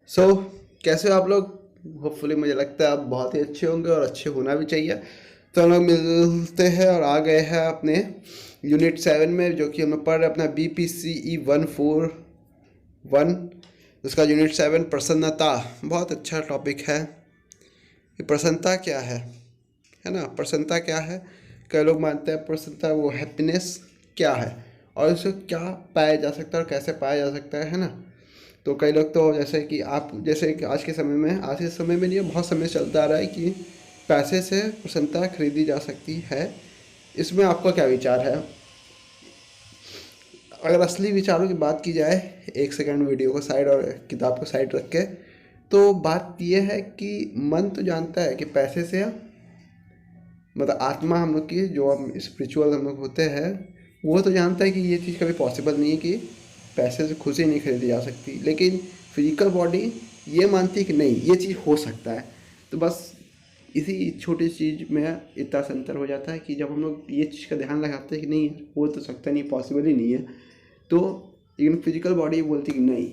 सो कैसे हो आप लोग। होपफुली मुझे लगता है आप बहुत ही अच्छे होंगे और अच्छे होना भी चाहिए। तो हम लोग मिलते हैं और आ गए हैं अपने यूनिट 7 में, जो कि हम लोग पढ़ रहे हैं अपना BPCE 141। उसका यूनिट 7 प्रसन्नता। बहुत अच्छा टॉपिक है। ये प्रसन्नता क्या है ना। प्रसन्नता क्या है। कई लोग मानते हैं प्रसन्नता वो हैप्पीनेस क्या है और उसे क्या पाया जा सकता है और कैसे पाया जा सकता है ना। तो कई लोग तो जैसे कि आप जैसे कि आज के समय में नहीं है, बहुत समय से चलता आ रहा है कि पैसे से प्रसन्नता खरीदी जा सकती है। इसमें आपका क्या विचार है। अगर असली विचारों की बात की जाए, एक सेकंड वीडियो को साइड और किताब को साइड रख के, तो बात यह है कि मन तो जानता है कि पैसे से मतलब आत्मा हम लोग की जो हम स्पिरिचुअल हम लोग होते हैं, वो तो जानता है कि ये चीज़ कभी पॉसिबल नहीं है कि पैसे से खुशी नहीं खरीदी जा सकती। लेकिन फिजिकल बॉडी ये मानती है कि नहीं, ये चीज़ हो सकता है। तो बस इसी छोटी चीज़ में इतना सा अंतर हो जाता है कि जब हम लोग ये चीज़ का ध्यान लगाते हैं कि नहीं हो तो सकता नहीं, पॉसिबल ही नहीं है, तो लेकिन फिजिकल बॉडी बोलती है कि नहीं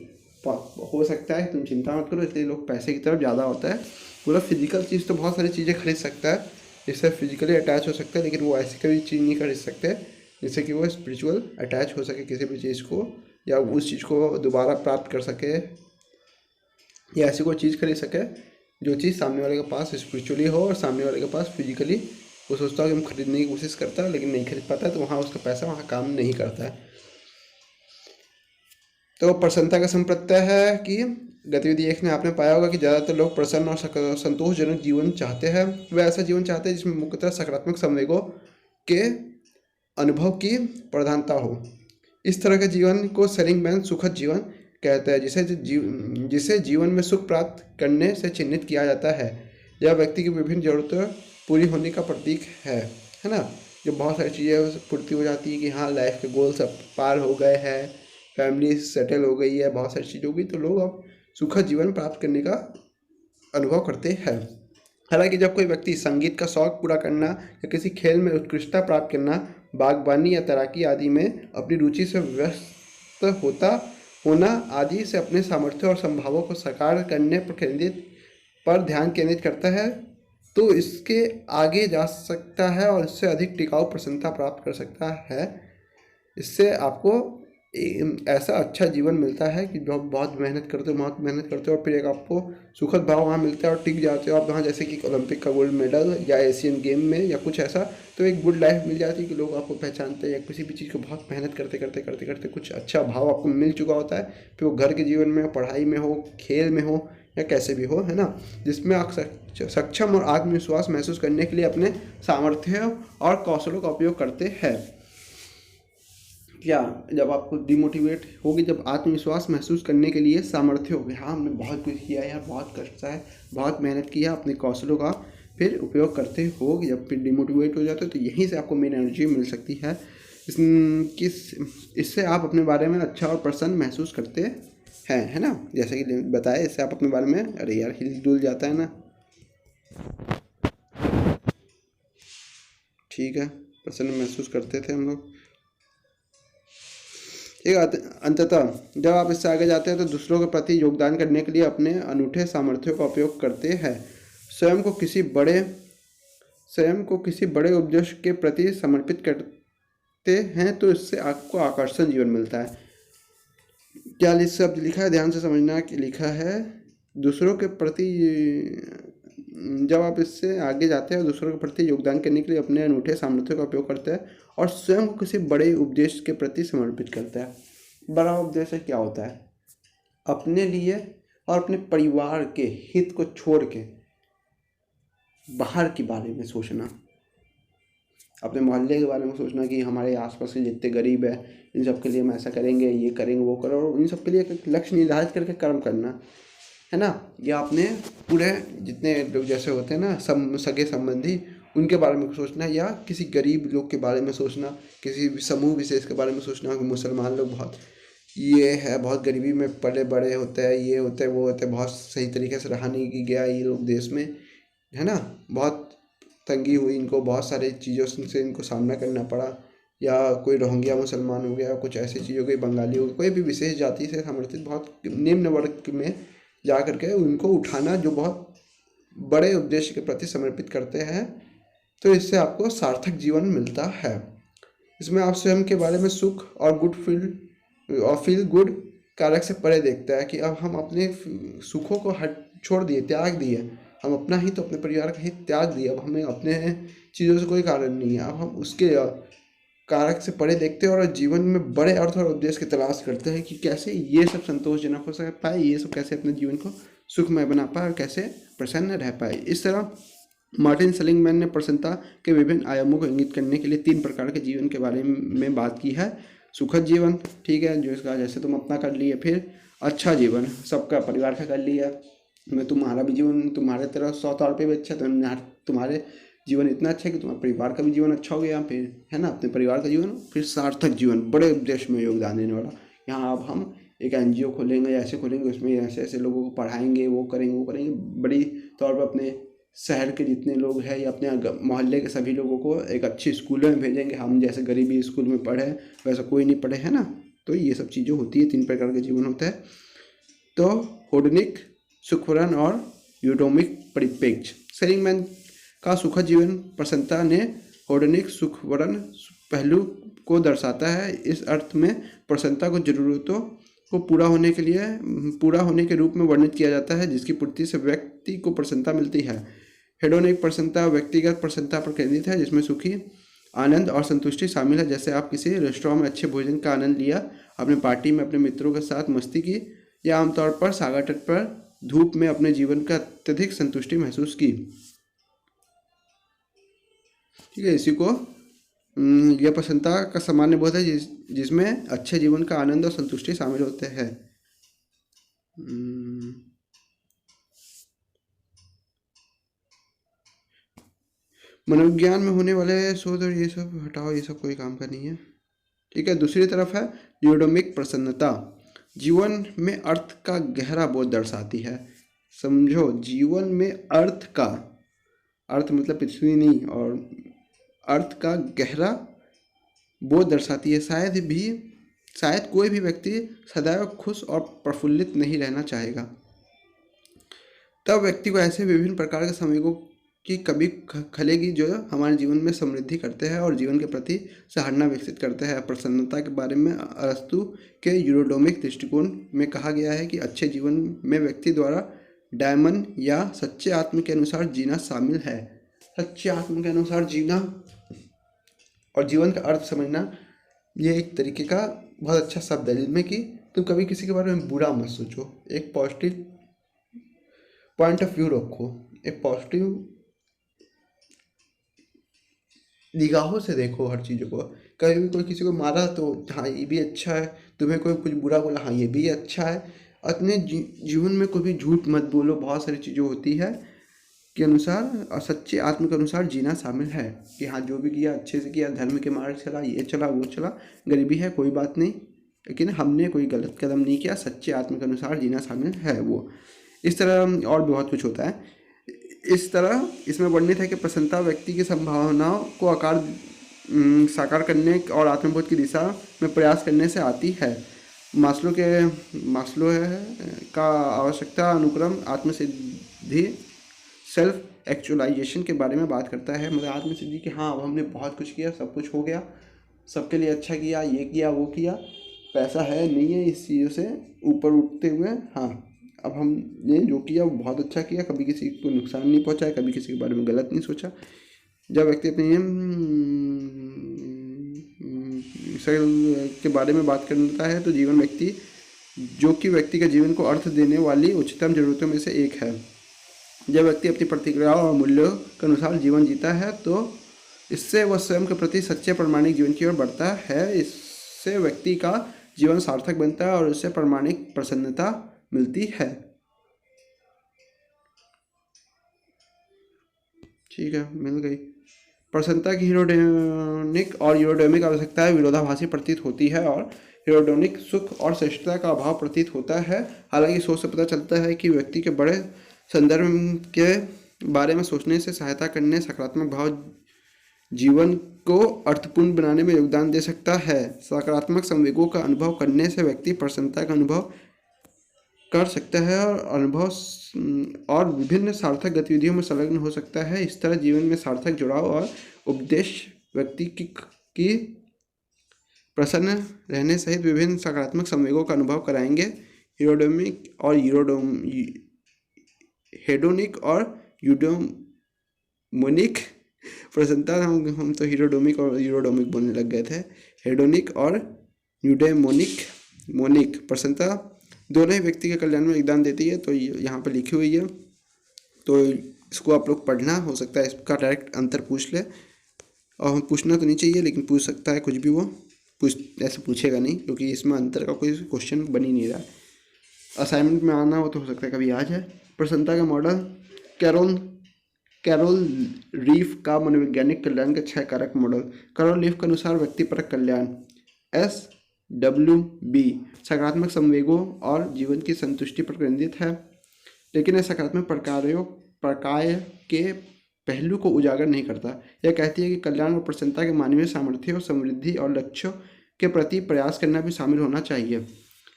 हो सकता है, तुम चिंता मत करो। इसलिए लोग पैसे की तरफ ज़्यादा होता है। पूरा फिजिकल चीज़ तो बहुत सारी चीज़ें खरीद सकता है, जिससे फिजिकली अटैच हो सकता है, लेकिन वो ऐसी कभी चीज़ नहीं खरीद सकते जिससे कि वो स्पिरिचुअल अटैच हो सके किसी भी चीज़ को, या उस चीज़ को दोबारा प्राप्त कर सके, या ऐसी कोई चीज़ खरीद सके जो चीज़ सामने वाले के पास स्पिरिचुअली हो और सामने वाले के पास फिजिकली वो सोचता है कि हम खरीदने की कोशिश करता है लेकिन नहीं खरीद पाता है, तो वहाँ उसका पैसा वहाँ काम नहीं करता है। तो प्रसन्नता का संप्रत्यय है कि गतिविधि एक ने आपने पाया होगा कि ज़्यादातर लोग प्रसन्न और संतोषजनक जीवन चाहते हैं। वे ऐसा जीवन चाहते हैं जिसमें मुख्यतः सकारात्मक संवेगों के अनुभव की प्रधानता हो। इस तरह के जीवन को सेलिंगमैन सुखद जीवन कहते हैं, जिसे जीवन में सुख प्राप्त करने से चिन्हित किया जाता है। यह व्यक्ति की विभिन्न जरूरतें पूरी होने का प्रतीक है ना। जो बहुत सारी चीज़ें पूर्ति हो जाती है कि हाँ लाइफ के गोल सब पार हो गए हैं, फैमिली सेटल हो गई है, बहुत सारी चीज़ हो गई, तो लोग अब सुखद जीवन प्राप्त करने का अनुभव करते हैं। हालांकि जब कोई व्यक्ति संगीत का शौक पूरा करना या किसी खेल में उत्कृष्टता प्राप्त करना, बागवानी या तैराकी आदि में अपनी रुचि से व्यस्त होता होना आदि से अपने सामर्थ्य और संभावों को साकार करने पर ध्यान केंद्रित करता है, तो इसके आगे जा सकता है और इससे अधिक टिकाऊ प्रसन्नता प्राप्त कर सकता है। इससे आपको ऐसा अच्छा जीवन मिलता है कि जो आप बहुत मेहनत करते हो, बहुत मेहनत करते हो और फिर एक आपको सुखद भाव वहाँ मिलता है और टिक जाते हो आप वहाँ, जैसे कि ओलंपिक का गोल्ड मेडल या एशियन गेम में या कुछ ऐसा। तो एक गुड लाइफ मिल जाती है कि लोग आपको पहचानते हैं, या किसी भी चीज़ को बहुत मेहनत करते करते करते करते कुछ अच्छा भाव आपको मिल चुका होता है, फिर वो घर के जीवन में, पढ़ाई में हो, खेल में हो, या कैसे भी हो, है ना। जिसमें आप सक्षम और आत्मविश्वास महसूस करने के लिए अपने सामर्थ्य और कौशलों का उपयोग करते हैं। क्या जब आपको डिमोटिवेट होगी, जब आत्मविश्वास महसूस करने के लिए सामर्थ्य होगी, हाँ हमने बहुत कुछ किया यार, बहुत कष्ट है, बहुत मेहनत किया, अपने कौशलों का फिर उपयोग करते हो, जब फिर डिमोटिवेट हो जाते हो, तो यहीं से आपको मेन एनर्जी मिल सकती है। इससे आप अपने बारे में अच्छा और प्रसन्न महसूस करते हैं, है ना। जैसे कि बताया, इससे आप अपने बारे में अरे यार हिल डुल जाता है ना। ठीक है, प्रसन्न महसूस करते थे हम लोग। एक अंततः जब आप इससे आगे जाते हैं तो दूसरों के प्रति योगदान करने के लिए अपने अनूठे सामर्थ्यों का उपयोग करते हैं। स्वयं को किसी बड़े स्वयं को किसी बड़े उद्देश्य के प्रति समर्पित करते हैं, तो इससे आपको आकर्षण जीवन मिलता है। क्या शब्द लिखा है, ध्यान से समझना कि लिखा है दूसरों के प्रति। जब आप इससे आगे जाते हैं, दूसरों के प्रति योगदान करने के लिए अपने अनूठे सामर्थ्यों का उपयोग करते हैं और स्वयं को किसी बड़े उद्देश्य के प्रति समर्पित करता है। बड़ा उद्देश्य क्या होता है, अपने लिए और अपने परिवार के हित को छोड़ के बाहर के बारे में सोचना, अपने मोहल्ले के बारे में सोचना कि हमारे आसपास के जितने गरीब है इन सब के लिए हम ऐसा करेंगे, ये करेंगे, वो करो, और इन सब के लिए एक लक्ष्य निर्धारित करके कर्म करना, है ना। या अपने पूरे जितने लोग जैसे होते हैं ना, सगे संबंधी, उनके बारे में सोचना, या किसी गरीब लोग के बारे में सोचना, किसी समूह विशेष के बारे में सोचना कि मुसलमान लोग बहुत ये है, बहुत गरीबी में पले बड़े होते हैं, ये होते हैं, वो होते हैं, बहुत सही तरीके से रहा नहीं की गया ये लोग देश में, है ना। बहुत तंगी हुई इनको, बहुत सारी चीज़ों से इनको सामना करना पड़ा, या कोई रोहिंग्या मुसलमान हो गया, कुछ ऐसी चीज़ हो गई, बंगाली हो गई, कोई भी विशेष जाति से समर्थित बहुत निम्न वर्ग में जा करके उनको उठाना, जो बहुत बड़े उद्देश्य के प्रति समर्पित करते हैं, तो इससे आपको सार्थक जीवन मिलता है। इसमें आप स्वयं के बारे में सुख और फील गुड कारक से परे देखता है कि अब हम अपने सुखों को हट छोड़ दिए, त्याग दिए, हम अपना ही तो अपने परिवार का हित त्याग दिए, अब हमें अपने चीज़ों से कोई कारण नहीं है, अब हम उसके कारक से परे देखते हैं और जीवन में बड़े अर्थ और उद्देश्य की तलाश करते हैं कि कैसे ये सब संतोषजनक हो सक पाए, ये सब कैसे अपने जीवन को सुखमय बना पाए और कैसे प्रसन्न रह पाए। इस तरह मार्टिन सेलिग्मैन ने प्रसन्नता के विभिन्न आयामों को इंगित करने के लिए 3 प्रकार के जीवन के बारे में बात की है। सुखद जीवन, ठीक है, जो इसका जैसे तुम अपना कर लिए। फिर अच्छा जीवन, सबका परिवार का कर लिया, मैं तुम्हारा भी जीवन तुम्हारे तरह 100 तौर पे भी अच्छा, तुम्हारे जीवन इतना अच्छा है कि तुम्हारे परिवार का भी जीवन अच्छा हो गया, फिर है ना, अपने परिवार का जीवन। फिर सार्थक जीवन, बड़े उद्देश्य में योगदान देने वाला। यहाँ अब हम एक NGO खोलेंगे, ऐसे खोलेंगे, उसमें ऐसे ऐसे लोगों को पढ़ाएंगे, वो करेंगे, बड़ी तौर पर अपने शहर के जितने लोग हैं या अपने मोहल्ले के सभी लोगों को एक अच्छे स्कूल में भेजेंगे। हम जैसे गरीबी स्कूल में पढ़े वैसा कोई नहीं पढ़े, है ना। तो ये सब चीज़ें होती है, 3 प्रकार का जीवन होता है। तो होडनिक, सुखवरन और यूडोमिक परिप्रेक्ष्य। सेलिग्मैन का सुखद जीवन प्रसन्नता ने होडनिक सुखवरन पहलू को दर्शाता है। इस अर्थ में प्रसन्नता को जरूरतों को पूरा होने के रूप में वर्णित किया जाता है, जिसकी पूर्ति से व्यक्ति को प्रसन्नता मिलती है। हेडोनिक प्रसन्नता व्यक्तिगत प्रसन्नता पर केंद्रित है, जिसमें सुखी आनंद और संतुष्टि शामिल है। जैसे आप किसी रेस्टोरेंट में अच्छे भोजन का आनंद लिया, अपने पार्टी में अपने मित्रों के साथ मस्ती की, या आमतौर पर सागर तट पर धूप में अपने जीवन का अत्यधिक संतुष्टि महसूस की। ठीक है, इसी को यह प्रसन्नता का सामान्य बोध है जिसमें अच्छे जीवन का आनंद और संतुष्टि शामिल होते हैं। मनोविज्ञान में होने वाले शोध और ये सब हटाओ, ये सब कोई काम का नहीं है। ठीक है, दूसरी तरफ है यूडोमिक प्रसन्नता। जीवन में अर्थ का गहरा बोध दर्शाती है। समझो, जीवन में अर्थ मतलब पृथ्वी नहीं, और अर्थ का गहरा बोध दर्शाती है। शायद कोई भी व्यक्ति सदैव खुश और प्रफुल्लित नहीं रहना चाहेगा। तब व्यक्ति को ऐसे विभिन्न प्रकार के संवेगों की कभी खलेगी जो हमारे जीवन में समृद्धि करते हैं और जीवन के प्रति सराहना विकसित करते हैं। प्रसन्नता के बारे में अरस्तु के यूरोडोमिक दृष्टिकोण में कहा गया है कि अच्छे जीवन में व्यक्ति द्वारा डायमंड या सच्चे आत्म के अनुसार जीना शामिल है। सच्चे आत्म के अनुसार जीना और जीवन का अर्थ समझना, ये एक तरीके का बहुत अच्छा शब्द है, जिसमें कि तुम कभी किसी के बारे में बुरा मत सोचो, एक पॉजिटिव पॉइंट ऑफ व्यू रखो, एक पॉजिटिव निगाहों से देखो हर चीज़ों को। कभी भी कोई किसी को मारा तो हाँ ये भी अच्छा है, तुम्हें कोई कुछ बुरा बोला हाँ ये भी अच्छा है। अपने जीवन में कोई भी झूठ मत बोलो। बहुत सारी चीज़ें होती है के अनुसार और सच्चे आत्म के अनुसार जीना शामिल है कि हाँ जो भी किया अच्छे से किया, धर्म के मार्ग चला, ये चला वो चला, गरीबी है कोई बात नहीं, लेकिन हमने कोई गलत कदम नहीं किया, सच्चे आत्म के अनुसार जीना शामिल है वो। इस तरह और भी बहुत कुछ होता है। इस तरह इसमें वर्णित है कि प्रसन्नता व्यक्ति की संभावनाओं को साकार करने और आत्मबोध की दिशा में प्रयास करने से आती है। मास्लो का आवश्यकता अनुक्रम आत्मसिद्धि, सेल्फ एक्चुअलाइजेशन के बारे में बात करता है। मतलब आत्मसिद्धि कि हाँ अब हमने बहुत कुछ किया, सब कुछ हो गया, सबके लिए अच्छा किया, ये किया वो किया, पैसा है नहीं है, इस चीज़ों से ऊपर उठते हुए हाँ अब हमने जो किया वो बहुत अच्छा किया, कभी किसी को नुकसान नहीं पहुंचाया, कभी किसी के बारे में गलत नहीं सोचा। जब व्यक्ति अपने के बारे में बात करता है तो जीवन व्यक्ति जो कि व्यक्ति के जीवन को अर्थ देने वाली उच्चतम जरूरतों में से एक है। जब व्यक्ति अपनी प्रतिक्रियाओं और मूल्यों के अनुसार जीवन जीता है तो इससे वह स्वयं के प्रति सच्चे प्रामाणिक जीवन की ओर बढ़ता है। इससे व्यक्ति का जीवन सार्थक बनता है और उससे प्रामाणिक प्रसन्नता मिलती है। ठीक है, मिल गई। प्रसन्नता की हीरोडोनिक और यूरोडोमिक आवश्यकताएं विरोधाभासी प्रतीत होती है और हीरोडोनिक सुख और श्रेष्ठता का अभाव प्रतीत होता है। हालांकि सोच से पता चलता है कि व्यक्ति के बड़े संदर्भ के बारे में सोचने से सहायता करने सकारात्मक भाव जीवन को अर्थपूर्ण बनाने में योगदान दे सकता है। सकारात्मक संवेगों का अनुभव करने से व्यक्ति प्रसन्नता का अनुभव कर सकता है और और विभिन्न सार्थक गतिविधियों में संलग्न हो सकता है। इस तरह जीवन में सार्थक जुड़ाव और उपदेश व्यक्ति की प्रसन्न रहने सहित विभिन्न सकारात्मक संवेगों का अनुभव कराएंगे। यूरोडोमिक और हेडोनिक और यूडोमोनिक प्रसन्नता, हम तो हीरोडोमिक और यूरोडोमिक बोलने लग गए थे। हेडोनिक और मोनिक प्रसन्नता दोनों ही व्यक्ति के कल्याण में योगदान देती है। तो यहाँ पे लिखी हुई है, तो इसको आप लोग पढ़ना, हो सकता है इसका डायरेक्ट आंसर पूछ ले, और पूछना तो नहीं चाहिए लेकिन पूछ सकता है कुछ भी, वो ऐसे पूछेगा नहीं क्योंकि इसमें अंतर का कोई क्वेश्चन बन ही नहीं रहा है। असाइनमेंट में आना हो तो हो सकता है कभी आ जाए। प्रसन्नता का मॉडल कैरोल रीफ का मनोवैज्ञानिक कल्याण के 6 कारक मॉडल। कैरोल रीफ के अनुसार व्यक्तिपरक कल्याण SWB सकारात्मक संवेगों और जीवन की संतुष्टि पर केंद्रित है, लेकिन यह सकारात्मक प्रकार के पहलू को उजागर नहीं करता। यह कहती है कि कल्याण और प्रसन्नता के मानवीय सामर्थ्य और समृद्धि और लक्ष्यों के प्रति प्रयास करना भी शामिल होना चाहिए।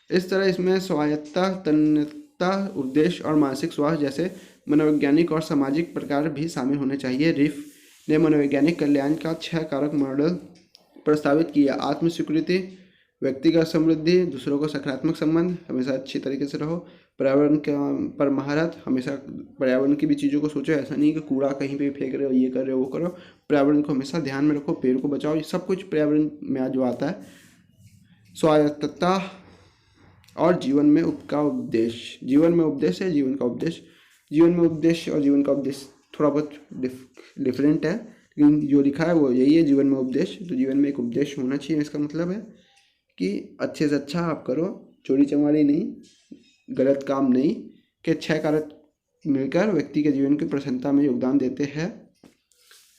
इस तरह इसमें स्वायत्तता, तन्यता, उपदेश और मानसिक स्वास्थ्य जैसे मनोवैज्ञानिक और सामाजिक प्रकार भी शामिल होने चाहिए। रिफ ने मनोवैज्ञानिक कल्याण का 6 कारक मॉडल प्रस्तावित किया। आत्म स्वीकृति, व्यक्तिगत समृद्धि, दूसरों को सकारात्मक संबंध, हमेशा अच्छी तरीके से रहो, पर्यावरण पर महारत, हमेशा पर्यावरण की भी चीज़ों को सोचो, ऐसा नहीं कि कूड़ा कहीं पे फेंक रहे हो, ये कर रहे हो, वो करो, पर्यावरण को हमेशा ध्यान में रखो, पेड़ को बचाओ, ये सब कुछ पर्यावरण में जो आता है। स्वायत्तता और जीवन में का उपदेश, जीवन में उपदेश है, जीवन का उपदेश, जीवन में उपदेश और जीवन का उपदेश थोड़ा बहुत डिफरेंट है, लेकिन जो लिखा है वो यही है, जीवन में उपदेश। तो जीवन में एक उपदेश होना चाहिए, इसका मतलब है कि अच्छे से अच्छा आप करो, चोरी चमारी नहीं, गलत काम नहीं, के 6 कारक मिलकर व्यक्ति के जीवन की प्रसन्नता में योगदान देते हैं।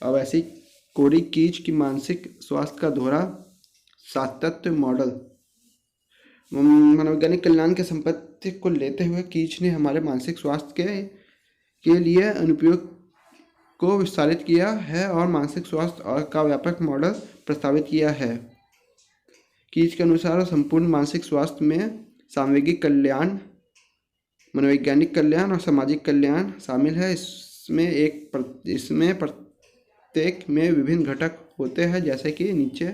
अब ऐसी कोरी कीच की मानसिक स्वास्थ्य का दोहरा सातत्य मॉडल। मनोवैज्ञानिक कल्याण के संपत्ति को लेते हुए कीच ने हमारे मानसिक स्वास्थ्य के लिए अनुप्रयोग को विस्तारित किया है और मानसिक स्वास्थ्य का व्यापक मॉडल प्रस्तावित किया है। कीच के अनुसार संपूर्ण मानसिक स्वास्थ्य में सामवेगिक कल्याण, मनोवैज्ञानिक कल्याण और सामाजिक कल्याण शामिल है। इसमें प्रत्येक में विभिन्न घटक होते हैं, जैसे कि नीचे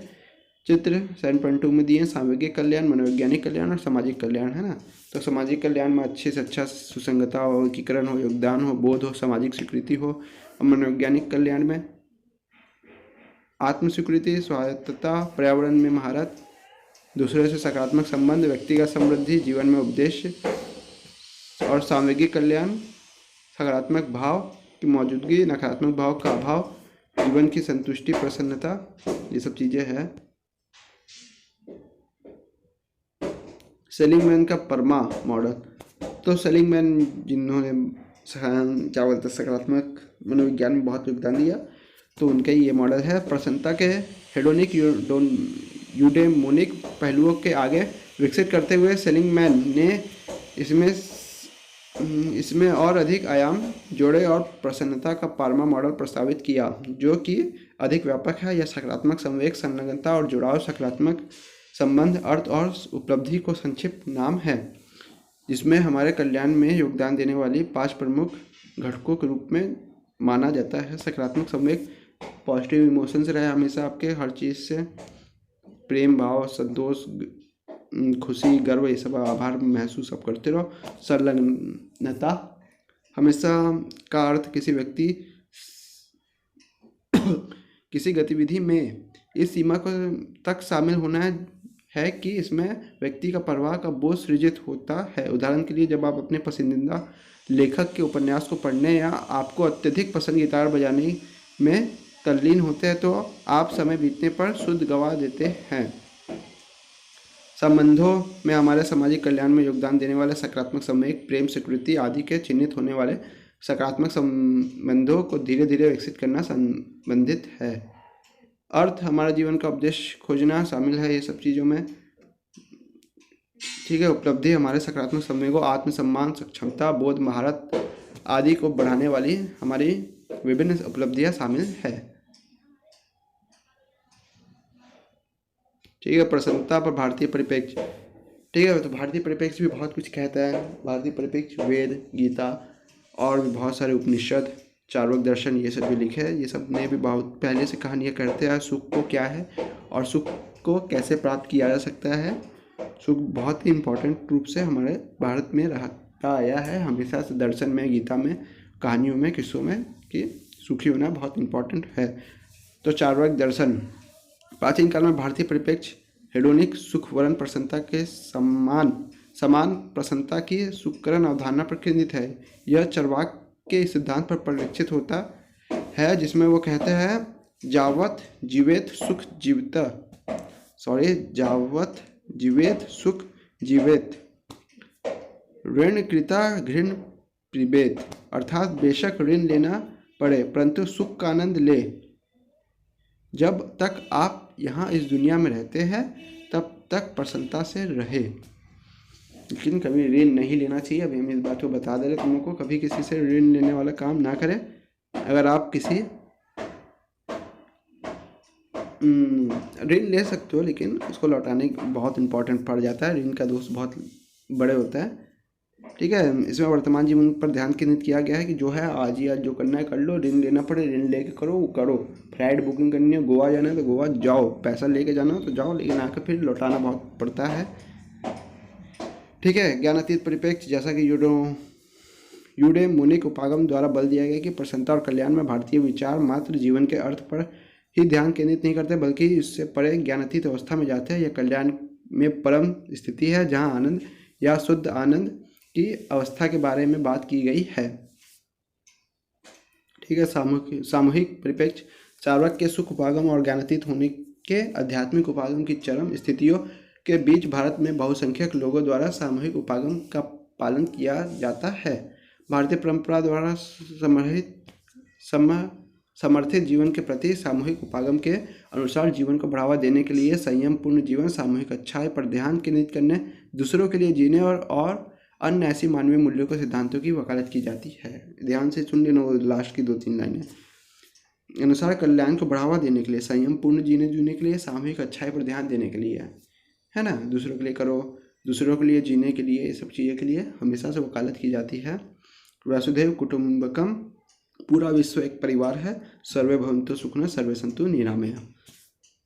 चित्र 7.2 में दिए, सामवेगिक कल्याण, मनोवैज्ञानिक कल्याण और सामाजिक कल्याण, है ना। तो सामाजिक कल्याण में अच्छे से अच्छा सुसंगता हो, एकीकरण हो, योगदान हो, बोध हो, सामाजिक स्वीकृति हो। और मनोवैज्ञानिक कल्याण में आत्म स्वीकृति, स्वायत्तता, पर्यावरण में महारत, दूसरे से सकारात्मक संबंध, व्यक्तिगत समृद्धि, जीवन में उपदेश। और सामवेगिक कल्याण सकारात्मक भाव की मौजूदगी, नकारात्मक भाव का अभाव, जीवन की संतुष्टि, प्रसन्नता, ये सब चीज़ें हैं। सेलिंगमैन का परमा मॉडल। तो सेलिंगमैन जिन्होंने क्या बोलते हैं सकारात्मक मनोविज्ञान में बहुत योगदान दिया, तो उनका ये मॉडल है। प्रसन्नता के हेडोनिक यूडेमोनिक पहलुओं के आगे विकसित करते हुए सेलिंगमैन ने इसमें और अधिक आयाम जोड़े और प्रसन्नता का पारमा मॉडल प्रस्तावित किया, जो कि अधिक व्यापक है। यह सकारात्मक संवेग, संलग्नता और जुड़ाव, सकारात्मक संबंध, अर्थ और उपलब्धि को संक्षिप्त नाम है, जिसमें हमारे कल्याण में योगदान देने वाली 5 प्रमुख घटकों के रूप में माना जाता है। सकारात्मक संवेग, पॉजिटिव इमोशंस रहे हमेशा आपके, हर चीज़ से प्रेम भाव, संतोष, खुशी, गर्व, ये सब आभार महसूस आप करते रहो। संलग्नता हमेशा का अर्थ किसी व्यक्ति किसी गतिविधि में इस सीमा को तक शामिल होना है कि इसमें व्यक्ति का परवाह का बोझ सृजित होता है। उदाहरण के लिए, जब आप अपने पसंदीदा लेखक के उपन्यास को पढ़ने या आपको अत्यधिक पसंद गिटार बजाने में तल्लीन होते हैं, तो आप समय बीतने पर शुद्ध गवा देते हैं। संबंधों में हमारे सामाजिक कल्याण में योगदान देने वाले सकारात्मक संवेग, प्रेम, स्वीकृति आदि के चिन्हित होने वाले सकारात्मक संबंधों को धीरे धीरे विकसित करना संबंधित है। अर्थ, हमारा जीवन का उद्देश्य खोजना शामिल है ये सब चीज़ों में, ठीक है। उपलब्धि, हमारे सकारात्मक संवेगों, आत्मसम्मान, सक्षमता, बोध, महारत आदि को बढ़ाने वाली हमारी विभिन्न उपलब्धियां शामिल है, ठीक है। प्रसन्नता पर भारतीय परिप्रेक्ष्य। ठीक है। तो भारतीय परिप्रेक्ष्य भी बहुत कुछ कहता है। भारतीय परिप्रेक्ष्य वेद, गीता और भी बहुत सारे उपनिषद, चार्वाक दर्शन, ये सब भी लिखे हैं। ये सब ने भी बहुत पहले से कहानियाँ करते हैं सुख को क्या है और सुख को कैसे प्राप्त किया जा सकता है। सुख बहुत ही इम्पोर्टेंट रूप से हमारे भारत में रहता आया है हमेशा से, दर्शन में, गीता में, कहानियों में, किस्सों में, कि सुखी होना बहुत इम्पोर्टेंट है। तो चार्वाक दर्शन प्राचीन काल में भारतीय परिप्रेक्ष्य हेडोनिक सुख वर्ण प्रसन्नता के समान समान प्रसन्नता की सुखकरण अवधारणा पर केंद्रित है। यह चार्वाक के सिद्धांत पर परिलक्षित होता है, जिसमें वो कहते हैं जावत जीवेत सुख जीवित, जावत जीवेत सुख जीवेत, ऋण कृता घृण पिबेत, अर्थात बेशक ऋण लेना पड़े परंतु सुख का आनंद ले। जब तक आप यहाँ इस दुनिया में रहते हैं तब तक प्रसन्नता से रहे, लेकिन कभी ऋण नहीं लेना चाहिए। अभी हम इस बात को बता दे रहे तुम लोग को, कभी किसी से ऋण लेने वाला काम ना करें। अगर आप किसी ऋण ले सकते हो लेकिन उसको लौटाने बहुत इंपॉर्टेंट पड़ जाता है, ऋण का दोष बहुत बड़े होता है। ठीक है। इसमें वर्तमान जीवन पर ध्यान केंद्रित किया गया है कि जो है आज ही आज जो करना है कर लो, ऋण लेना पड़े ऋण लेके करो वो करो। फ्लाइट बुकिंग करनी है, गोवा जाना है तो गोवा जाओ, पैसा लेके जाना हो तो जाओ, लेकिन आकर फिर लौटाना बहुत पड़ता है। ठीक है। ज्ञानातीत परिप्रेक्ष्य, जैसा कि यूडे मुनिक उपागम द्वारा बल दिया गया कि प्रसन्नता और कल्याण में भारतीय विचार मात्र जीवन के अर्थ पर ही ध्यान केंद्रित नहीं करते बल्कि इससे परे ज्ञानातीत अवस्था में जाते हैं। यह कल्याण में परम स्थिति है जहाँ आनंद या शुद्ध आनंद की अवस्था के बारे में बात की गई है। ठीक है। सामूहिक परिप्रेक्ष्य चार्वाक के सुख उपागम और ज्ञानातीत होने के आध्यात्मिक उपागम की चरम स्थितियों के बीच भारत में बहुसंख्यक लोगों द्वारा सामूहिक उपागम का पालन किया जाता है। भारतीय परंपरा द्वारा समर्थित जीवन के प्रति सामूहिक उपागम के अनुसार जीवन को बढ़ावा देने के लिए संयम पूर्ण जीवन, सामूहिक अच्छाई पर ध्यान केंद्रित करने, दूसरों के लिए जीने और अन्य ऐसी मानवीय मूल्यों के सिद्धांतों की वकालत की जाती है। ध्यान से सुन लेना वो लास्ट की 2-3 लाइनें। अनुसार कल्याण को बढ़ावा देने के लिए, संयम पूर्ण जीने के लिए, सामूहिक अच्छाई पर ध्यान देने के लिए, है ना, दूसरों के लिए करो, दूसरों के लिए जीने के लिए, ये सब चीज़ों के लिए हमेशा से वकालत की जाती है। वसुधैव कुटुंबकम, पूरा विश्व एक परिवार है। सर्वे भवन्तु सुखिनः सर्वे सन्तु निरामया,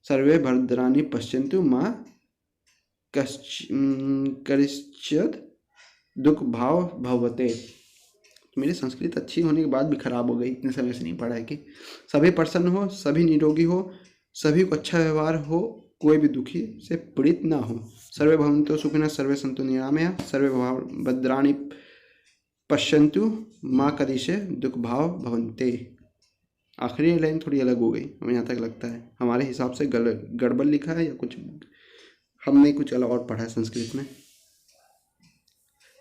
सर्वे भद्राणि पश्यन्तु माँ कश्चित् दुख भाव भवते। मेरी संस्कृत अच्छी होने के बाद भी खराब हो गई, इतने समय से नहीं पढ़ा है। कि सभी प्रसन्न हो, सभी निरोगी हो, सभी को अच्छा व्यवहार हो, कोई भी दुखी से पीड़ित ना हो। सर्वे भवन्तु सुखिनः सर्वे सन्तु निरामया, सर्वे भद्राणि पश्यन्तु माँ कदिशे दुख भाव भवन्ते। आखिरी लाइन थोड़ी अलग हो गई, हमें यहाँ तक लगता है हमारे हिसाब से गड़बड़ लिखा है या कुछ हमने कुछ अलग और पढ़ा है संस्कृत में।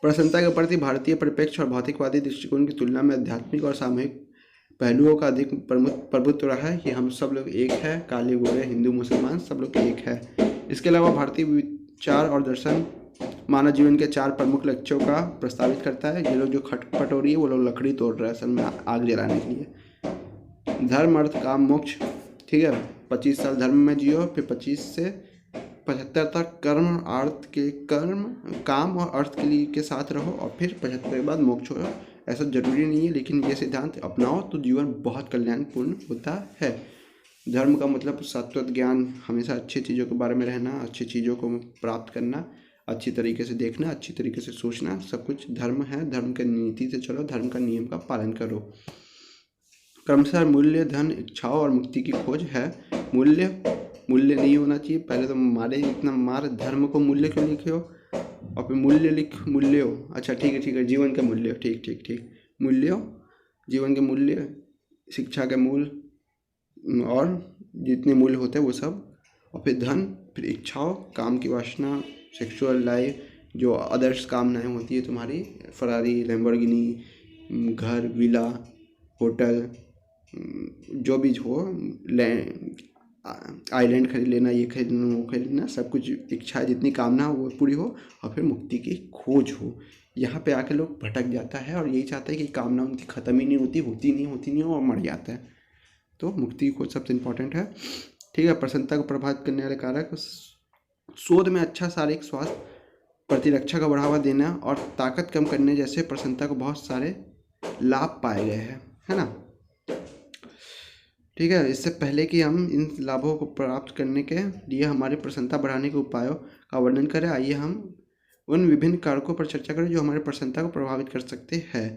प्रसन्नता के प्रति भारतीय परिप्रेक्ष्य और भौतिकवादी दृष्टिकोण की तुलना में आध्यात्मिक और सामूहिक पहलुओं का अधिक प्रभुत्व रहा है कि हम सब लोग एक है, काले गोरे हिंदू मुसलमान सब लोग एक है। इसके अलावा भारतीय विचार और दर्शन मानव जीवन के 4 प्रमुख लक्ष्यों का प्रस्तावित करता है। ये लोग जो खटपट हो रही है वो लोग लकड़ी तोड़ रहे हैं असल में आग जलाने के लिए। धर्म अर्थ काम मोक्ष। ठीक है। 25 साल धर्म में जियो, फिर 25 से 75 तक कर्म काम और अर्थ के लिए के साथ रहो, और फिर 75 के बाद मोक्ष हो। ऐसा जरूरी नहीं है, लेकिन ये सिद्धांत अपनाओ तो जीवन बहुत कल्याणपूर्ण होता है। धर्म का मतलब सत्व ज्ञान, हमेशा अच्छी चीज़ों के बारे में रहना, अच्छी चीज़ों को प्राप्त करना, अच्छी तरीके से देखना, अच्छी तरीके से सोचना, सब कुछ धर्म है। धर्म के नीति से चलो, धर्म का नियम का पालन करो। क्रमशः मूल्य, धन, इच्छाओं और मुक्ति की खोज है। मूल्य नहीं होना चाहिए। पहले तो मारे इतना मार, धर्म को मूल्य क्यों लिखे हो, और फिर मूल्य लिख, मूल्य हो। अच्छा ठीक है, जीवन के मूल्य, ठीक मूल्य, जीवन के मूल्य, शिक्षा के मूल और जितने मूल्य होते हैं वो सब, और फिर धन, फिर इच्छाओं, काम की वासना, सेक्सुअल लाइफ, जो आदर्श कामनाएं होती है तुम्हारी, फरारी, लैम्बोर्गिनी, घर, विला, होटल, जो भी हो, आइलैंड खरीद लेना, ये खरीदना, वो खरीदना, सब कुछ इच्छा जितनी कामना हो वो पूरी हो, और फिर मुक्ति की खोज हो। यहाँ पे आके लोग भटक जाता है और यही चाहता है कि कामना उनकी ख़त्म ही नहीं होती नहीं हो और मर जाता है। तो मुक्ति की खोज सबसे इम्पोर्टेंट है। ठीक है। प्रसन्नता को प्रभावित करने वाले कारक, शोध में अच्छा शारीरिक स्वास्थ्य, प्रतिरक्षा को बढ़ावा देना और ताकत कम करने जैसे प्रसन्नता को बहुत सारे लाभ पाए गए हैं, है ना। ठीक है, इससे पहले कि हम इन लाभों को प्राप्त करने के लिए हमारी प्रसन्नता बढ़ाने के उपायों का वर्णन करें, आइए हम उन विभिन्न कारकों पर चर्चा करें जो हमारी प्रसन्नता को प्रभावित कर सकते हैं।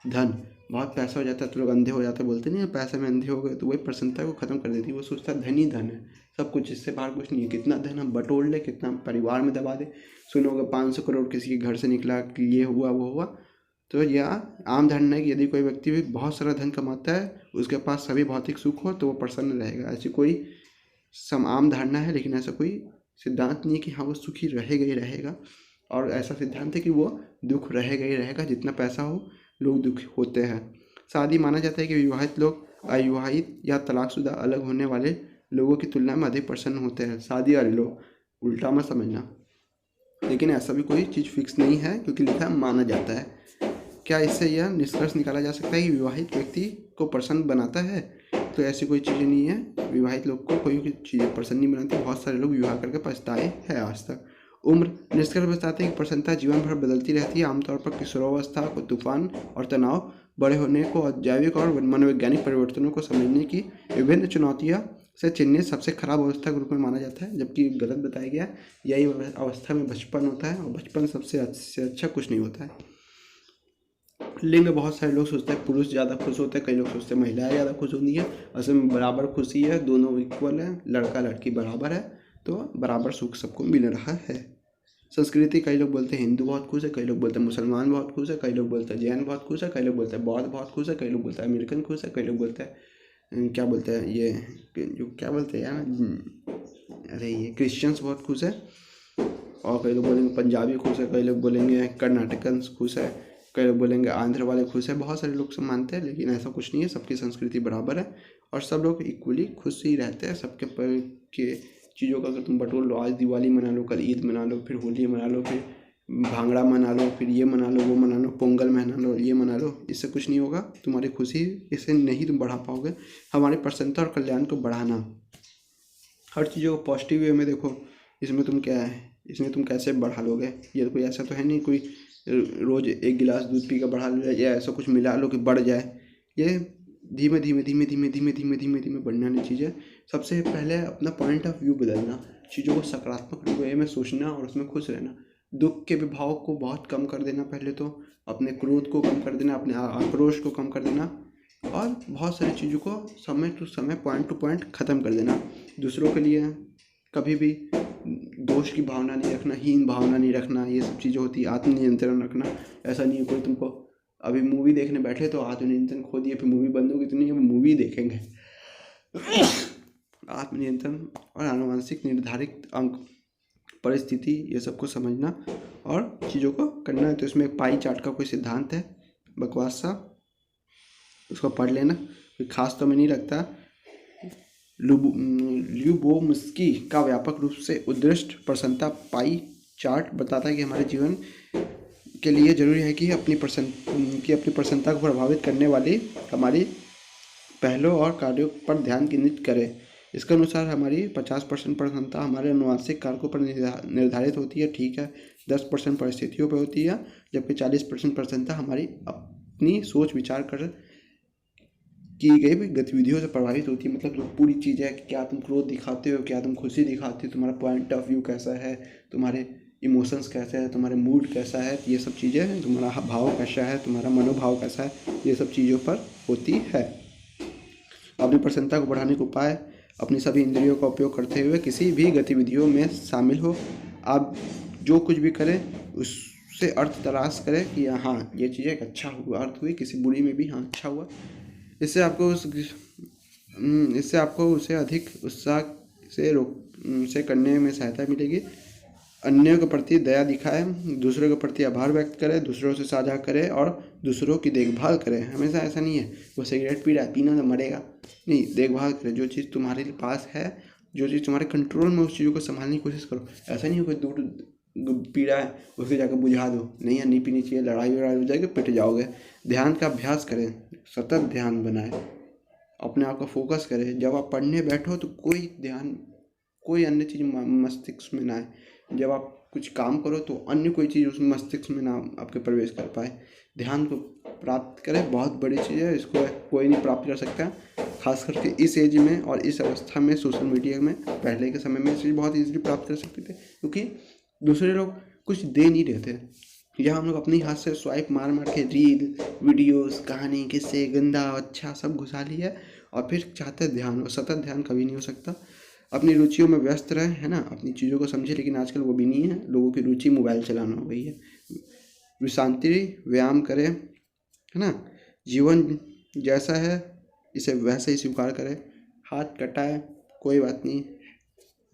धन, बहुत पैसा हो जाता है तो लोग अंधे हो जाते हैं, बोलते नहीं, पैसे में अंधे हो गए, तो वही प्रसन्नता को खत्म कर देती है। वो सोचता है धन ही धन है, सब कुछ, इससे बाहर कुछ नहीं है। कितना धन हम बटोर ले, कितना परिवार में दबा दे। सुनोगे 500 करोड़ किसी के घर से निकला, कि ये हुआ वो हुआ। तो यह आम धारणा है कि यदि कोई व्यक्ति भी बहुत सारा धन कमाता है, उसके पास सभी भौतिक सुख हो, तो वो प्रसन्न रहेगा। ऐसी कोई आम धारणा है, लेकिन ऐसा कोई सिद्धांत नहीं है कि हाँ वो सुखी रहेगा ही रहेगा। और ऐसा सिद्धांत है कि वो दुख रहेगा ही रहेगा, जितना पैसा हो लोग दुखी होते हैं। शादी माना जाता है कि विवाहित लोग अविवाहित या तलाकशुदा अलग होने वाले लोगों की तुलना में अधिक प्रसन्न होते हैं। शादी वाले लोग, उल्टा मत समझना, लेकिन ऐसा भी कोई चीज़ फिक्स नहीं है, क्योंकि लिखा माना जाता है। क्या इससे यह निष्कर्ष निकाला जा सकता है कि विवाहित व्यक्ति को प्रसन्न बनाता है? तो ऐसी कोई चीज़ नहीं है, विवाहित लोग को कोई चीज़ें प्रसन्न नहीं बनाती। बहुत सारे लोग विवाह करके पछताए हैं आज तक। उम्र, निष्कर्ष बताते हैं कि प्रसन्नता जीवन भर बदलती रहती है। आमतौर पर किशोरावस्था को तूफान और तनाव, बड़े होने को जैविक और मनोवैज्ञानिक परिवर्तनों को समझने की विभिन्न चुनौतियाँ से चिन्हित सबसे खराब अवस्था के रूप में माना जाता है, जबकि गलत बताया गया। यही अवस्था में बचपन होता है, और बचपन सबसे अच्छा कुछ नहीं होता है। लिंग, बहुत सारे लोग सोचते हैं पुरुष ज़्यादा खुश होते हैं, कई लोग सोचते हैं महिलाएं ज़्यादा खुश होती हैं। असल में बराबर खुशी है, दोनों इक्वल है, लड़का लड़की बराबर है, तो बराबर सुख सबको मिल रहा है। संस्कृति, कई लोग बोलते हैं हिंदू बहुत खुश है, कई लोग बोलते हैं मुसलमान बहुत खुश है, कई लोग बोलते हैं जैन बहुत खुश है, कई लोग बोलते हैं बौद्ध बहुत खुश है, कई लोग बोलते हैं अमेरिकन खुश है, कई लोग बोलते हैं क्या बोलते हैं ये, जो क्या बोलते हैं यार, अरे ये क्रिश्चियंस बहुत खुश है, और कई लोग बोलेंगे पंजाबी खुश है, कई लोग बोलेंगे कर्नाटकन खुश है, कई लोग बोलेंगे आंध्र वाले खुश है। बहुत सारे लोग सब मानते हैं, लेकिन ऐसा कुछ नहीं है। सबकी संस्कृति बराबर है और सब लोग इक्वली खुश ही रहते हैं। सबके के चीज़ों का अगर तुम बटोर लो, आज दिवाली मना लो, कल ईद मना लो, फिर होली मना लो, फिर भांगड़ा मना लो, फिर ये मना लो, वो मना लो, पोंगल मना लो, ये मना लो, इससे कुछ नहीं होगा। तुम्हारी खुशी इससे नहीं तुम बढ़ा पाओगे। हमारी प्रसन्नता और कल्याण को बढ़ाना, हर चीज़ों को पॉजिटिव वे में देखो। इसमें तुम क्या है, इसमें तुम कैसे बढ़ा लोगे? ये कोई ऐसा तो है नहीं कोई रोज़ 1 गिलास दूध पी कर बढ़ा लो, या ऐसा कुछ मिला लो कि बढ़ जाए। ये धीमे धीमे धीमे धीमे धीमे धीमे धीमे धीमे बढ़ने वाली चीज़ है। सबसे पहले अपना पॉइंट ऑफ व्यू बदलना, चीज़ों को सकारात्मक वे में सोचना और उसमें खुश रहना। दुख के विभाव को बहुत कम कर देना, पहले तो अपने क्रोध को कम कर देना, अपने आक्रोश को कम कर देना, और बहुत सारी चीज़ों को समय टू समय, पॉइंट टू पॉइंट ख़त्म कर देना। दूसरों के लिए कभी भी दोष की भावना नहीं रखना, हीन भावना नहीं रखना, ये सब चीज़ें होती है। आत्मनियंत्रण रखना, ऐसा नहीं है कोई तुमको अभी मूवी देखने बैठे तो आत्मनियंत्रण खो दिए, फिर मूवी बंद होगी तो नहीं, हम मूवी देखेंगे। आत्मनियंत्रण और आनुवंशिक निर्धारित अंक, परिस्थिति, ये सब को समझना और चीज़ों को करना है। तो इसमें एक पाई चार्ट का कोई सिद्धांत है, बकवास सा, उसको पढ़ लेना, कोई खास तो हमें नहीं लगता। ल्यूबोमिर्स्की का व्यापक रूप से उद्दिष्ट प्रसन्नता पाई चार्ट बताता है कि हमारे जीवन के लिए जरूरी है कि अपनी प्रसन्नता को प्रभावित करने वाली हमारी पहलों और कार्यों पर ध्यान केंद्रित करें। इसके अनुसार हमारी 50% प्रसन्नता हमारे अनुवांशिक कारकों पर निर्धारित होती है, ठीक है। 10% परिस्थितियों पर होती है, जबकि 40% प्रसन्नता हमारी अपनी सोच विचार कर की गई गतिविधियों से प्रभावित होती है। मतलब जो पूरी चीज़ है कि क्या तुम क्रोध दिखाते हो, क्या तुम खुशी दिखाते हो, तुम्हारा पॉइंट ऑफ व्यू कैसा है, तुम्हारे इमोशंस कैसे है, तुम्हारे मूड कैसा है, ये सब चीज़ें, तुम्हारा भाव कैसा है, तुम्हारा मनोभाव कैसा है, ये सब चीज़ों पर होती है। अपनी प्रसन्नता को बढ़ाने के उपाय, अपनी सभी इंद्रियों का उपयोग करते हुए किसी भी गतिविधियों में शामिल हो। आप जो कुछ भी करें उससे अर्थ तलाश करें कि हाँ ये चीज़ एक अच्छा हुआ, अर्थ हुई, किसी बुरी में भी हाँ अच्छा हुआ। इससे आपको उसे अधिक उत्साह से करने में सहायता मिलेगी। अन्यों के प्रति दया दिखाएं, दूसरों के प्रति आभार व्यक्त करें, दूसरों से साझा करें और दूसरों की देखभाल करें। हमेशा ऐसा नहीं है वो सिगरेट पी रहा है, पीना तो मरेगा, नहीं, देखभाल करें। जो चीज़ तुम्हारे पास है, जो चीज़ तुम्हारे कंट्रोल में, उस चीज़ों को संभालने की कोशिश करो। ऐसा नहीं हो कोई दूर पी रहा है उसको जाकर बुझा दो, नहीं है, नहीं पीनी चाहिए, लड़ाई हो जाएगी, पिट जाओगे। ध्यान का अभ्यास करें, सतत ध्यान बनाएं, अपने आप का फोकस करें। जब आप पढ़ने बैठो तो कोई अन्य चीज़ मस्तिष्क में ना आए। जब आप कुछ काम करो तो अन्य कोई चीज़ उस मस्तिष्क में ना आपके प्रवेश कर पाए। ध्यान को प्राप्त करें, बहुत बड़ी चीज़ है, इसको कोई नहीं प्राप्त कर सकता। खास करके इस एज में और इस अवस्था में सोशल मीडिया में, पहले के समय में चीज़ बहुत ईजिली प्राप्त कर सकते थे, क्योंकि दूसरे लोग कुछ दे नहीं रहे थे। यहाँ हम लोग अपने हाथ से स्वाइप मार मार के रील, वीडियोस, कहानी, किस्से, गंदा अच्छा सब घुसा लिया है, और फिर चाहते ध्यान हो, सतत ध्यान कभी नहीं हो सकता। अपनी रुचियों में व्यस्त रहें, है ना, अपनी चीज़ों को समझे, लेकिन आजकल वो भी नहीं है। लोगों की रुचि मोबाइल चलाना हो गई है। विश्रांति, व्यायाम करें, है ना, जीवन जैसा है इसे वैसे ही स्वीकार करें। हाथ कटा है, कोई बात नहीं,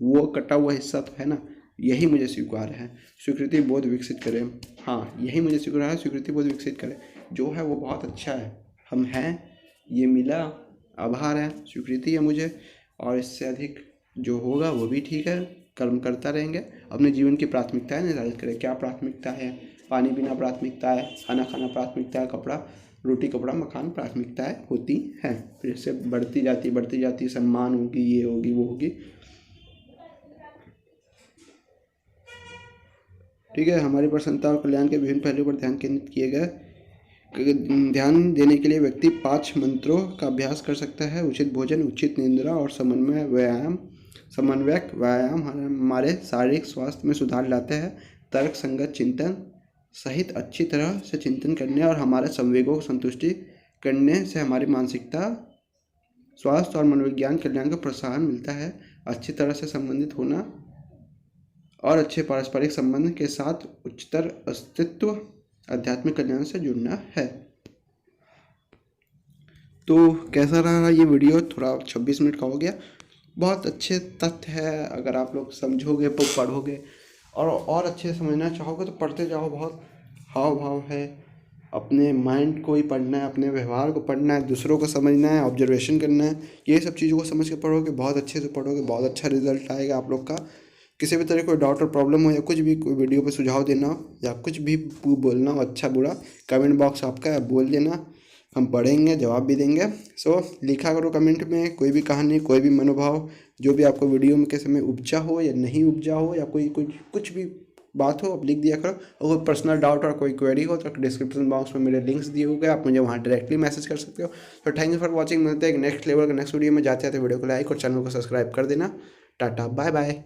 वो कटा हुआ हिस्सा तो है ना, यही मुझे स्वीकार है। स्वीकृति बोध विकसित करें, हाँ यही मुझे स्वीकार है, स्वीकृति बोध विकसित करें। जो है वो बहुत अच्छा है, हम हैं, ये मिला, आभार है, स्वीकृति है मुझे, और इससे अधिक जो होगा वो भी ठीक है। कर्म करता रहेंगे। अपने जीवन की प्राथमिकताएं निर्धारित करें। क्या प्राथमिकता है? पानी पीना प्राथमिकता है, खाना खाना प्राथमिकता है, कपड़ा, रोटी कपड़ा मकान प्राथमिकताएं होती हैं। फिर इससे बढ़ती जाती सम्मान होगी, ये होगी, वो होगी। ठीक है। हमारी प्रसन्नता और कल्याण के विभिन्न पहलुओं पर ध्यान केंद्रित किए गए। ध्यान देने के लिए व्यक्ति 5 मंत्रों का अभ्यास कर सकता है। उचित भोजन, उचित निद्रा और समन्वयक व्यायाम हमारे शारीरिक स्वास्थ्य में सुधार लाते हैं। तर्क संगत चिंतन सहित अच्छी तरह से चिंतन करने और हमारे संवेगों को संतुष्टि करने से हमारी मानसिकता, स्वास्थ्य और मनोविज्ञान कल्याण को प्रोत्साहन मिलता है। अच्छी तरह से संबंधित होना और अच्छे पारस्परिक संबंध के साथ उच्चतर अस्तित्व आध्यात्मिक कल्याण से जुड़ना है। तो कैसा रहा ये वीडियो? थोड़ा 26 मिनट का हो गया। बहुत अच्छे तथ्य है, अगर आप लोग समझोगे, पढ़ोगे और अच्छे से समझना चाहोगे तो पढ़ते जाओ। बहुत हाव भाव है, अपने माइंड को ही पढ़ना है, अपने व्यवहार को पढ़ना है, दूसरों को समझना है, ऑब्जर्वेशन करना है। ये सब चीज़ों को समझ के पढ़ोगे, बहुत अच्छे से पढ़ोगे, बहुत अच्छा रिजल्ट आएगा आप लोग का। किसी भी तरह कोई डाउट और प्रॉब्लम हो, या कुछ भी कोई वीडियो पे सुझाव देना हो, या कुछ भी बोलना हो, अच्छा बुरा, कमेंट बॉक्स आपका है, बोल देना, हम पढ़ेंगे, जवाब भी देंगे। सो लिखा करो कमेंट में कोई भी कहानी, कोई भी मनोभाव, जो भी आपको वीडियो में के समय उपजा हो या नहीं उपजा हो, या कोई कुछ भी बात हो, आप लिख दिया करो। और कोई पर्सनल डाउट और कोई क्वेरी हो तो डिस्क्रिप्शन बॉक्स में मेरे लिंक्स दिए हुए, आप मुझे वहाँ डायरेक्टली मैसेज कर सकते हो। तो थैंक यू फॉर वॉचिंग। मिलते हैं एक नेक्स्ट लेवल का नेक्स्ट वीडियो में। जाते वीडियो को लाइक और चैनल को सब्सक्राइब कर देना। Tata, bye bye.